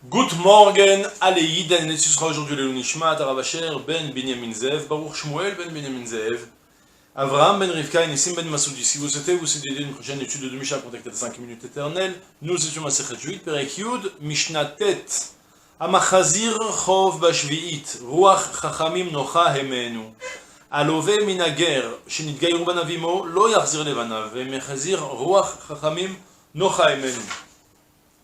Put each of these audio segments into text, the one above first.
Good morning, Aleïd, et ce sera aujourd'hui le Nishmat, Rav Asher ben Binyamin Zev, Baruch Shmuel ben Binyamin Zev, Avraham ben Rivka et Nissim ben Masoudi. Si vous souhaitez vous aider une prochaine étude de Mishnah, contactez 5 minutes éternelles. Nous étions à Sechet Juit, Perek Yud, Mishnah Tet, Amachazir Chov Bashviit, Ruach Chachamim Nocha Hemenu, Alove Minager, Shenitgayru Banavimo, Lo Yachzir Levanav, Mechazir Ruach Chachamim Nocha Hemenu.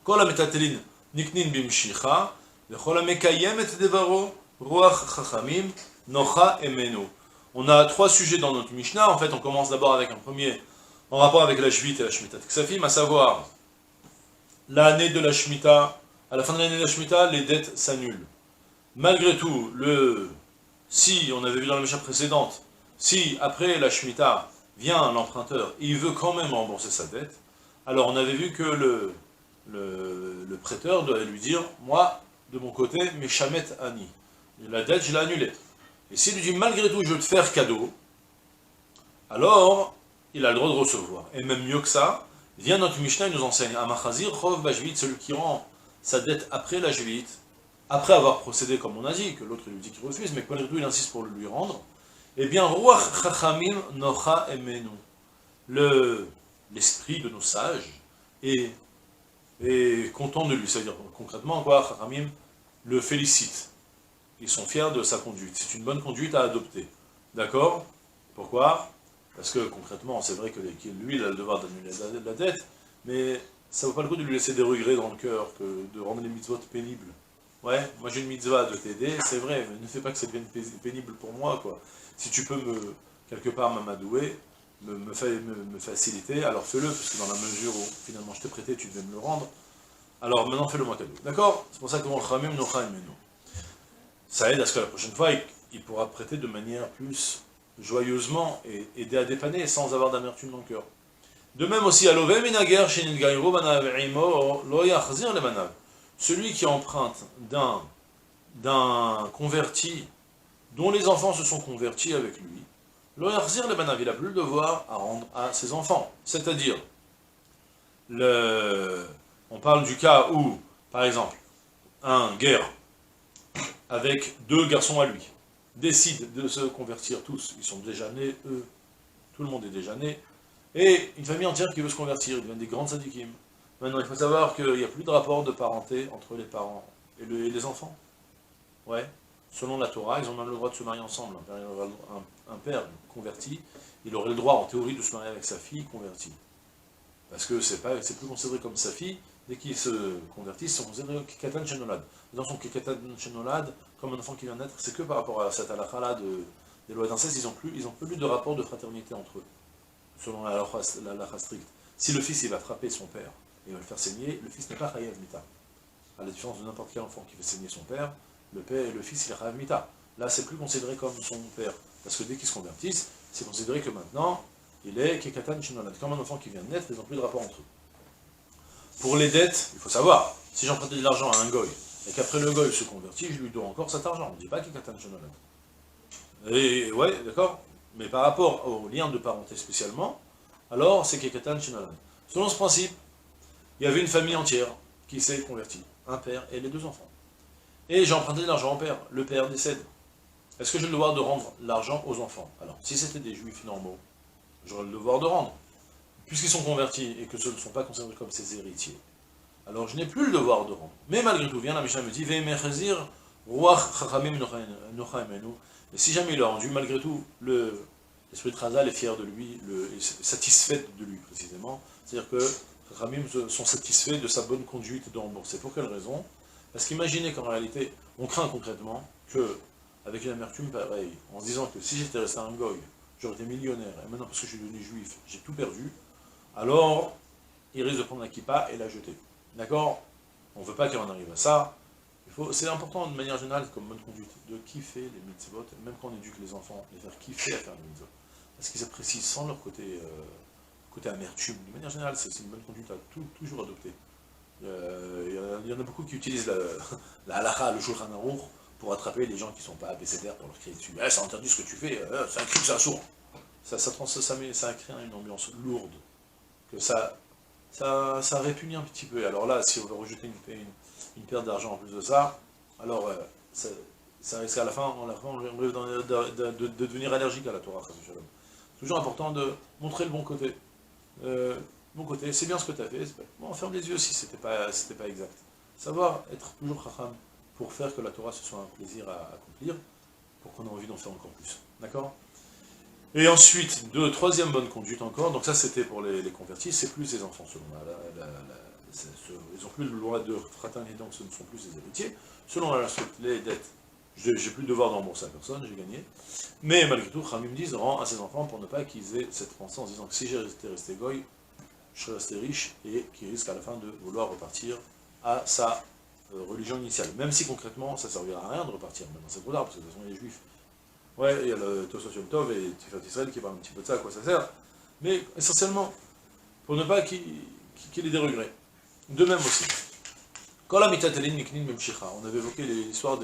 Kol HaMetatelin Niknin bimshicha, lechol hamekayem et devaro, ruach chachamim, nocha emenu. On a trois sujets dans notre Mishnah. En fait, on commence d'abord avec un premier en rapport avec la Shvit et la Shemitah Ksafim, à savoir l'année de la Shemitah. À la fin de l'année de la Shemitah, les dettes s'annulent. Malgré tout, si on avait vu dans la Mishnah précédente, si après la Shemitah vient l'emprunteur et il veut quand même rembourser sa dette, alors on avait vu que le prêteur doit lui dire, moi, de mon côté, mes chamet ani. La dette, je l'ai annulée. Et s'il lui dit, malgré tout, je veux te faire cadeau, alors, il a le droit de recevoir. Et même mieux que ça, vient notre Mishnah, il nous enseigne, Amachazir, Chov, Bashvit, celui qui rend sa dette après la Jvit, après avoir procédé comme on a dit, que l'autre lui dit qu'il refuse, mais que malgré tout, il insiste pour le lui rendre, eh bien, Ruach Chachamim Nocha Emenu. L'esprit de nos sages est content de lui, c'est-à-dire concrètement quoi, Chachamim le félicite. Ils sont fiers de sa conduite. C'est une bonne conduite à adopter. D'accord? Pourquoi? Parce que concrètement, c'est vrai que lui, il a le devoir d'annuler la dette, mais ça ne vaut pas le coup de lui laisser des regrets dans le cœur, que de rendre les mitzvot pénibles. Ouais, moi j'ai une mitzvah de t'aider, c'est vrai, mais ne fais pas que ça devienne pénible pour moi, quoi. Si tu peux quelque part m'amadouer, me faciliter, alors fais-le, parce que dans la mesure où finalement je t'ai prêté, tu devais me le rendre, alors maintenant fais-le moi cadeau. D'accord? C'est pour ça que mon Khamim Nocha Emenu. Ça aide à ce que la prochaine fois, il pourra prêter de manière plus joyeusement et aider à dépanner sans avoir d'amertume dans le cœur. De même aussi, Alove Minager Shenit Gayru Banav Imo Lo Yachzir Le Banav. Celui qui emprunte d'un converti dont les enfants se sont convertis avec lui, Lo Yachzir Le Banav, il n'a plus le devoir à rendre à ses enfants. C'est-à-dire, on parle du cas où, par exemple, un guerre avec deux garçons à lui décide de se convertir tous, ils sont déjà nés, eux, tout le monde est déjà né, et une famille entière qui veut se convertir, ils deviennent des grandes sadikim. Maintenant, il faut savoir qu'il n'y a plus de rapport de parenté entre les parents et les enfants. Ouais. Selon la Torah, ils ont même le droit de se marier ensemble. Un père converti, il aurait le droit, en théorie, de se marier avec sa fille convertie. Parce que c'est plus considéré comme sa fille, dès qu'ils se convertissent, ils sont considérés kikatan shenolad. Les enfants kikatan shenolad, comme un enfant qui vient de naître, c'est que par rapport à cette halakha-là des lois d'inceste, ils n'ont plus de rapport de fraternité entre eux, selon la halakha stricte. Si le fils il va frapper son père et va le faire saigner, le fils n'est pas chayav mita. À la différence de n'importe quel enfant qui fait saigner son père, le fils il est chayav mita. Là c'est plus considéré comme son père, parce que dès qu'ils se convertissent, c'est considéré que maintenant, il est kikatan shenolad. Comme un enfant qui vient de naître, ils n'ont plus de rapport entre eux. Pour les dettes, il faut savoir, si j'emprunte de l'argent à un goy, et qu'après le goy se convertit, je lui dois encore cet argent. On ne dit pas qu'il est katan shenolad. Et ouais, d'accord. Mais par rapport au lien de parenté spécialement, alors c'est qu'il est katan shenolad. Selon ce principe, il y avait une famille entière qui s'est convertie, un père et les deux enfants. Et j'ai emprunté de l'argent au père, le père décède. Est-ce que j'ai le devoir de rendre l'argent aux enfants? Alors, si c'était des juifs normaux, j'aurais le devoir de rendre. Puisqu'ils sont convertis et que ce ne sont pas considérés comme ses héritiers, alors je n'ai plus le devoir de rendre. Mais malgré tout, vient la Mishnah me dit, et si jamais il a rendu, malgré tout, l'esprit de Chazal est fier de lui, est satisfait de lui précisément, c'est-à-dire que Chachamim sont satisfaits de sa bonne conduite de rembourser. Pour quelle raison? Parce qu'imaginez qu'en réalité, on craint concrètement que, avec une amertume pareille, en se disant que si j'étais resté un goy, j'aurais été millionnaire, et maintenant parce que je suis devenu juif, j'ai tout perdu, alors il risque de prendre la kippa et la jeter. D'accord? On ne veut pas qu'on en arrive à ça. C'est important de manière générale, comme bonne conduite, de kiffer les mitzvot, même quand on éduque les enfants, les faire kiffer à faire les mitzvot. Parce qu'ils apprécient sans leur côté amertume. De manière générale, c'est une bonne conduite à toujours adopter. Il y en a beaucoup qui utilisent la halakha, le shulchan aruch, pour attraper les gens qui ne sont pas abécédaires, pour leur crier dessus. Eh, c'est interdit ce que tu fais, c'est un crime, c'est un sourd. Ça crée une ambiance lourde, que ça répugne un petit peu. Alors là, si on veut rejeter une perte d'argent en plus de ça, alors ça risque à la fin, on risque de devenir allergique à la Torah. C'est toujours important de montrer le bon côté. Bon côté, c'est bien ce que tu as fait, bon, ferme les yeux si c'était pas exact. Savoir être toujours chacham pour faire que la Torah ce soit un plaisir à accomplir, pour qu'on ait envie d'en faire encore plus. D'accord? Et ensuite, troisième bonne conduite encore, donc ça c'était pour les convertis, c'est plus les enfants selon ils n'ont plus le droit de fraternité, donc ce ne sont plus les héritiers. Selon la les dettes, j'ai plus le devoir de rembourser à personne, j'ai gagné. Mais malgré tout, Khamim disent, rend à ses enfants pour ne pas qu'ils aient cette pensée en se disant que si j'étais resté goy, je serais resté riche, et qui risque à la fin de vouloir repartir à sa religion initiale. Même si concrètement, ça ne servira à rien de repartir, maintenant c'est trop tard, parce que de toute façon, les juifs. Ouais, il y a le Tosot Yom Tov et Tiferet Israël qui parlent un petit peu de ça, à quoi ça sert. Mais essentiellement, pour ne pas qu'il ait des regrets. De même aussi. Quand la métaltelline niknin memshicha, on avait évoqué l'histoire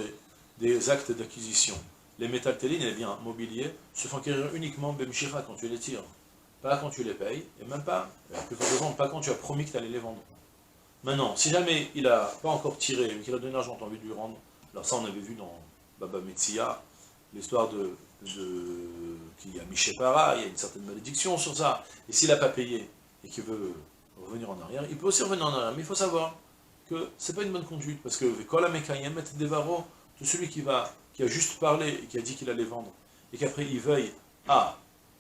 des actes d'acquisition. Les métaltellines, les biens mobiliers, se font acquérir uniquement memshicha quand tu les tires. Pas quand tu les payes, et même pas, plus fortement, pas quand tu as promis que tu allais les vendre. Maintenant, si jamais il n'a pas encore tiré, mais qu'il a donné l'argent, tu as envie de lui rendre, alors ça on avait vu dans Baba Metzia, l'histoire qu'il y a Mishepara, il y a une certaine malédiction sur ça, et s'il n'a pas payé, et qu'il veut revenir en arrière, il peut aussi revenir en arrière, mais il faut savoir que c'est pas une bonne conduite, parce que Vekola Mekayem et Devaro, tout celui qui a juste parlé, et qui a dit qu'il allait vendre, et qu'après il veuille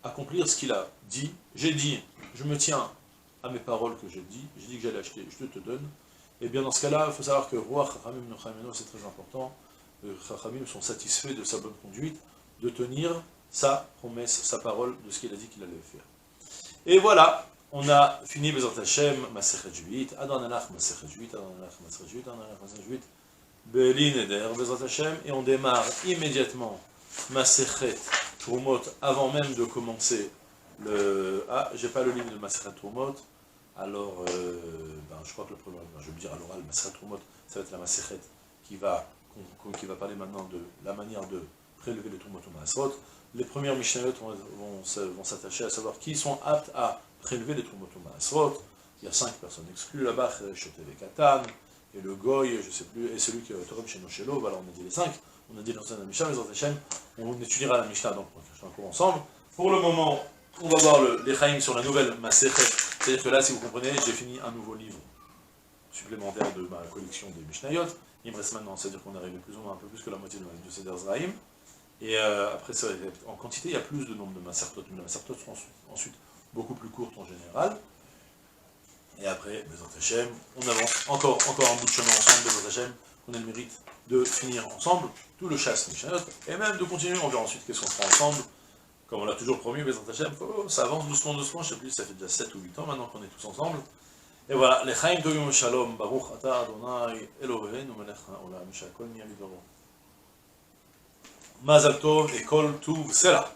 accomplir ce qu'il a dit, j'ai dit, je me tiens à mes paroles que j'ai dit que j'allais acheter, je te donne, et bien dans ce cas-là, il faut savoir que Roi Chachamim Nochameno, c'est très important, Chachamim sont satisfaits de sa bonne conduite, de tenir sa promesse, sa parole de ce qu'il a dit qu'il allait faire. Et voilà, on a fini Bezrat Hashem, Masechet Juit, Adonanach Masechet Juit, Adonanach Masechet Juit, Adonanach Masechet Juit, Belin Eder, Bezrat Hashem, et on démarre immédiatement Masechet Trumot, avant même de commencer le... Ah, j'ai pas le livre de Masechet Trumot, alors, je crois que le premier, je vais le dire à l'oral, Masechet Trumot, ça va être la Masechet qui va parler maintenant de la manière de prélever les Trumot ou Maasrot. Les premières Mishnayot vont s'attacher à savoir qui sont aptes à prélever les Trumot ou Maasrot. Il y a 5 personnes exclues là-bas, Shotev et Katan, et le Goy, je ne sais plus, et celui qui est Torem Sheno Shelo, voilà, on a dit les 5, on a dit l'ancien de la Mishnah, on étudiera la Mishnah dans le prochain cours ensemble. Pour le moment, on va voir les Chaim sur la nouvelle Masechet, c'est-à-dire que là, si vous comprenez, j'ai fini un nouveau livre supplémentaire de ma collection des Mishnayot. Il me reste maintenant, c'est-à-dire qu'on est arrivé plus ou moins un peu plus que la moitié de Seder Zraïm. Et après, en quantité, il y a plus de nombre de Masertot, mais les Masertot seront ensuite beaucoup plus courtes en général. Et après, Bezrat Hashem, on avance encore un bout de chemin ensemble, Bezrat Hashem, on a le mérite de finir ensemble tout le chasse Mishnayot, et même de continuer, on verra ensuite qu'est-ce qu'on fera ensemble. Comme on l'a toujours promis, Bezrat Hashem, ça avance doucement, je sais plus, ça fait déjà 7 ou 8 ans maintenant qu'on est tous ensemble. Et voilà, les Chaim Tovim Shalom, Baruch Ata Adonai, Eloheinu melech haolam, shakol nהיה לדברו. Mazal Tov et Kol Tuv Sela.